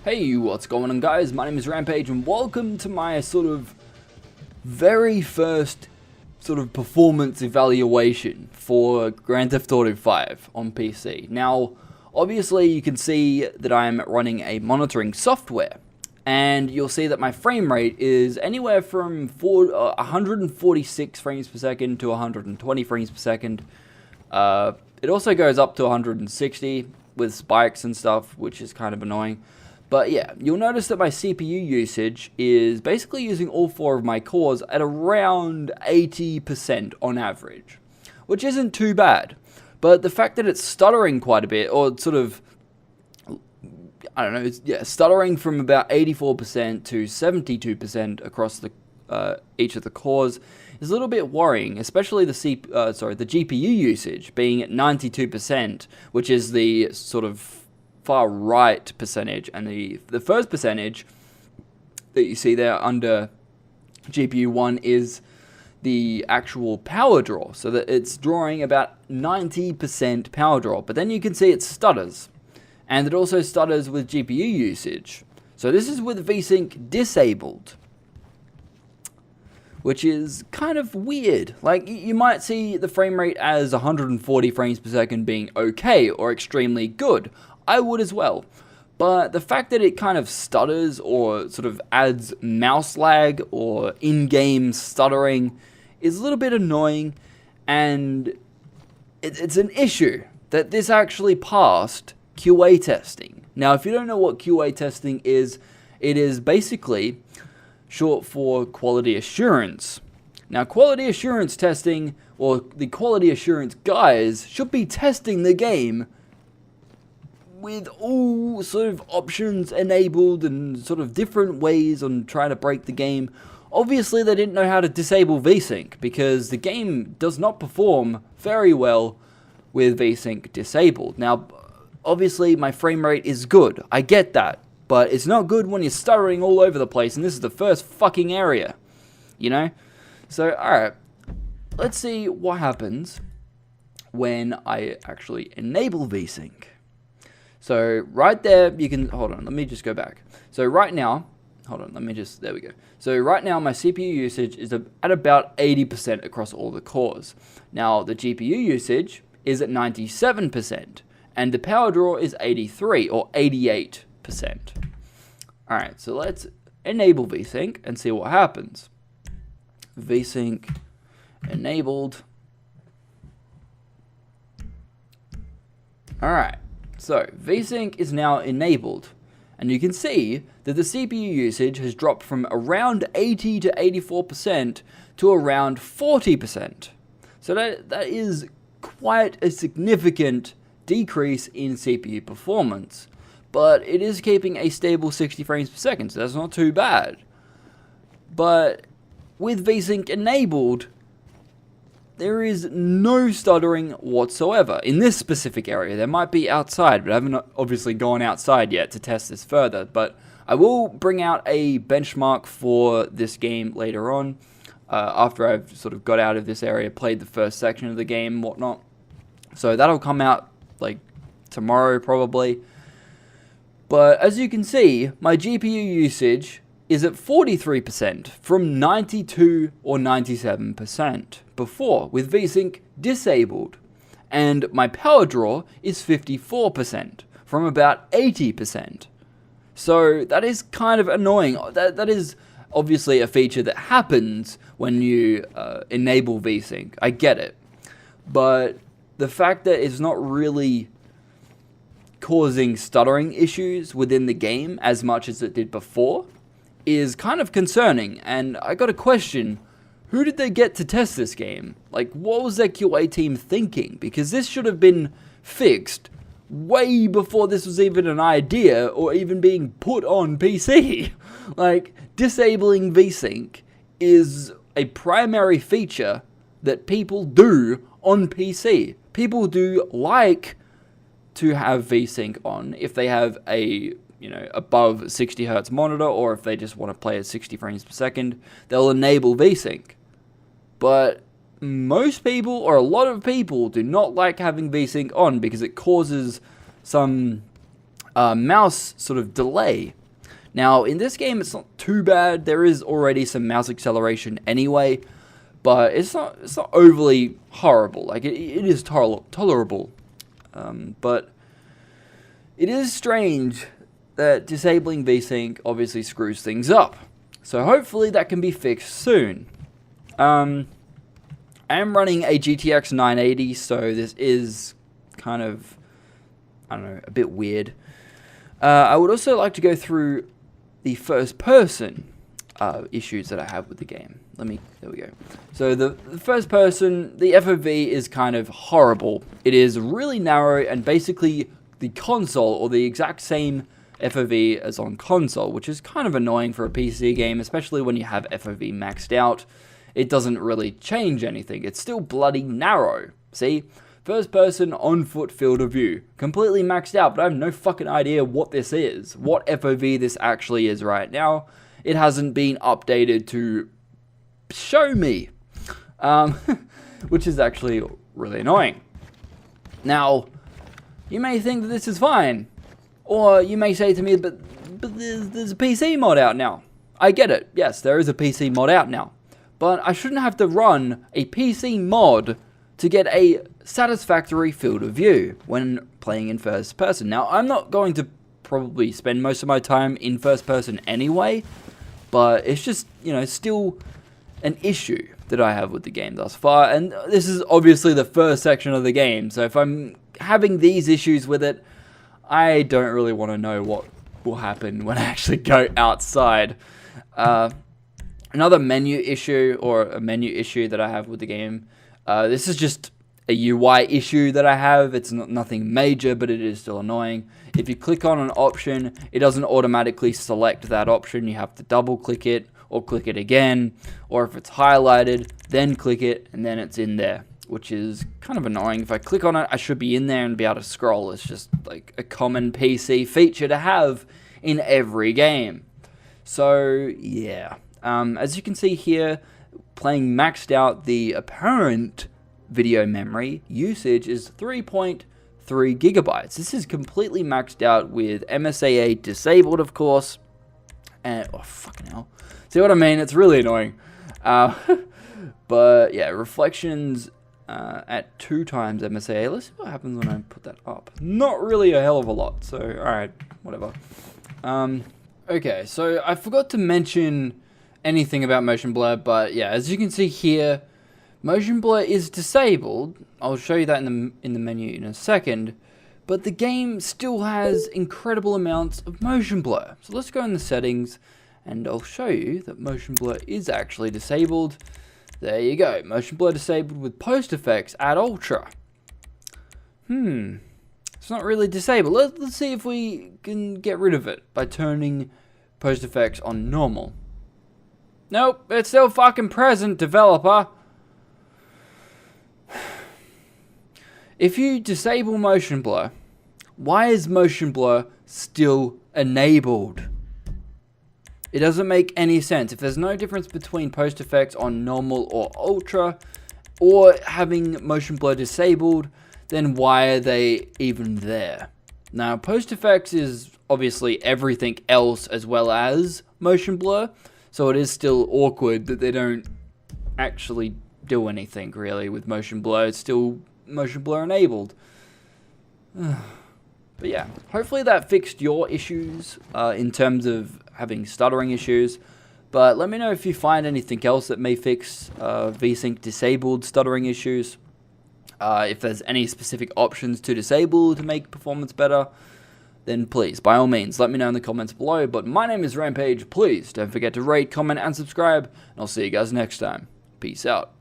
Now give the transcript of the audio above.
Hey, what's going on guys? My name is Rampage and welcome to my very first performance evaluation for Grand Theft Auto 5 on PC. Now, obviously you can see that I'm running a monitoring software and you'll see that my frame rate is anywhere from 146 frames per second to 120 frames per second. It also goes up to 160 with spikes and stuff, which is kind of annoying. But yeah, you'll notice that my CPU usage is basically using all four of my cores at around 80% on average, which isn't too bad. But the fact that it's stuttering quite a bit, or stuttering from about 84% to 72% across each of the cores is a little bit worrying, especially the GPU usage being at 92%, which is the far right percentage, and the first percentage that you see there under GPU 1 is the actual power draw, so that it's drawing about 90% power draw, but then you can see it stutters, and it also stutters with GPU usage. So this is with VSync disabled, which is kind of weird. Like, you might see the frame rate as 140 frames per second being okay or extremely good. I would as well. But the fact that it kind of stutters or adds mouse lag or in-game stuttering is a little bit annoying, and it's an issue that this actually passed QA testing. Now, if you don't know what QA testing is, it is basically short for quality assurance. Now, quality assurance testing, or the quality assurance guys, should be testing the game with all options enabled and different ways on trying to break the game. Obviously, they didn't know how to disable VSync, because the game does not perform very well with VSync disabled. Now, obviously, my frame rate is good. I get that. But it's not good when you're stuttering all over the place, and this is the first fucking area, you know? So, alright, let's see what happens when I actually enable VSync. So, right there, you can, hold on, let me just go back. So, right now, there we go. So, right now, my CPU usage is at about 80% across all the cores. Now, the GPU usage is at 97%, and the power draw is 83 or 88%. Alright, so let's enable VSync and see what happens. VSync enabled. Alright, so VSync is now enabled, and you can see that the CPU usage has dropped from around 80 to 84% to around 40%. So that is quite a significant decrease in CPU performance. But it is keeping a stable 60 frames per second, so that's not too bad. But with VSync enabled, there is no stuttering whatsoever in this specific area. There might be outside, but I haven't obviously gone outside yet to test this further. But I will bring out a benchmark for this game later on, after I've got out of this area, played the first section of the game and whatnot. So that'll come out like tomorrow probably. But as you can see, my GPU usage is at 43% from 92 or 97% before with VSync disabled. And my power draw is 54% from about 80%. So that is kind of annoying. That is obviously a feature that happens when you enable VSync. I get it. But the fact that it's not really causing stuttering issues within the game as much as it did before is kind of concerning, and I got a question: who did they get to test this game? Like, what was their QA team thinking? Because this should have been fixed way before this was even an idea or even being put on PC. Like, disabling VSync is a primary feature that people do on PC. People do like to have VSync on if they have a above 60 Hz monitor, or if they just want to play at 60 frames per second, they'll enable VSync. But most people, or a lot of people, do not like having VSync on because it causes some mouse delay Now, in this game, it's not too bad. There is already some mouse acceleration anyway, but it's not overly horrible. Like, it is tolerable. But it is strange that disabling VSync obviously screws things up. So hopefully that can be fixed soon. I am running a GTX 980, so this is kind of, I don't know, a bit weird. I would also like to go through the first person issues that I have with the game. There we go. So the first person, the FOV is kind of horrible. It is really narrow and basically the console, or the exact same FOV as on console, which is kind of annoying for a PC game, especially when you have FOV maxed out. It doesn't really change anything. It's still bloody narrow. See? First person on foot field of view. Completely maxed out, but I have no fucking idea what this is. What FOV this actually is right now. It hasn't been updated to show me. Which is actually really annoying. Now, you may think that this is fine. Or you may say to me, but there's a PC mod out now. I get it. Yes, there is a PC mod out now. But I shouldn't have to run a PC mod to get a satisfactory field of view when playing in first person. Now, I'm not going to probably spend most of my time in first person anyway, but it's just, you know, still an issue that I have with the game thus far, and this is obviously the first section of the game, so if I'm having these issues with it, I don't really want to know what will happen when I actually go outside. Another menu issue, or a menu issue that I have with the game, this is just a UI issue that I have. It's nothing major, but it is still annoying. If you click on an option, it doesn't automatically select that option. You have to double click it, or click it again, or if it's highlighted, then click it, and then it's in there, which is kind of annoying. If I click on it, I should be in there and be able to scroll. It's just like a common PC feature to have in every game. So, yeah. As you can see here, playing maxed out, the apparent video memory usage is 3.3 gigabytes. This is completely maxed out with MSAA disabled, of course. And, oh, fucking hell. See what I mean? It's really annoying. But, yeah, reflections at 2 times MSAA. Let's see what happens when I put that up. Not really a hell of a lot, so, alright, whatever. Okay, so I forgot to mention anything about motion blur, but yeah, as you can see here, motion blur is disabled. I'll show you that in the menu in a second, but the game still has incredible amounts of motion blur. So let's go in the settings, and I'll show you that motion blur is actually disabled. There you go, motion blur disabled with post effects at ultra. It's not really disabled. Let's see if we can get rid of it by turning post effects on normal. Nope, it's still fucking present, developer. If you disable motion blur, why is motion blur still enabled? It doesn't make any sense. If there's no difference between post effects on normal or ultra, or having motion blur disabled, then why are they even there? Now, post effects is obviously everything else as well as motion blur, so it is still awkward that they don't actually do anything really with motion blur. It's still motion blur enabled. But yeah, hopefully that fixed your issues in terms of having stuttering issues. But let me know if you find anything else that may fix VSync disabled stuttering issues. If there's any specific options to disable to make performance better, then please, by all means, let me know in the comments below. But my name is Rampage. Please don't forget to rate, comment, and subscribe. And I'll see you guys next time. Peace out.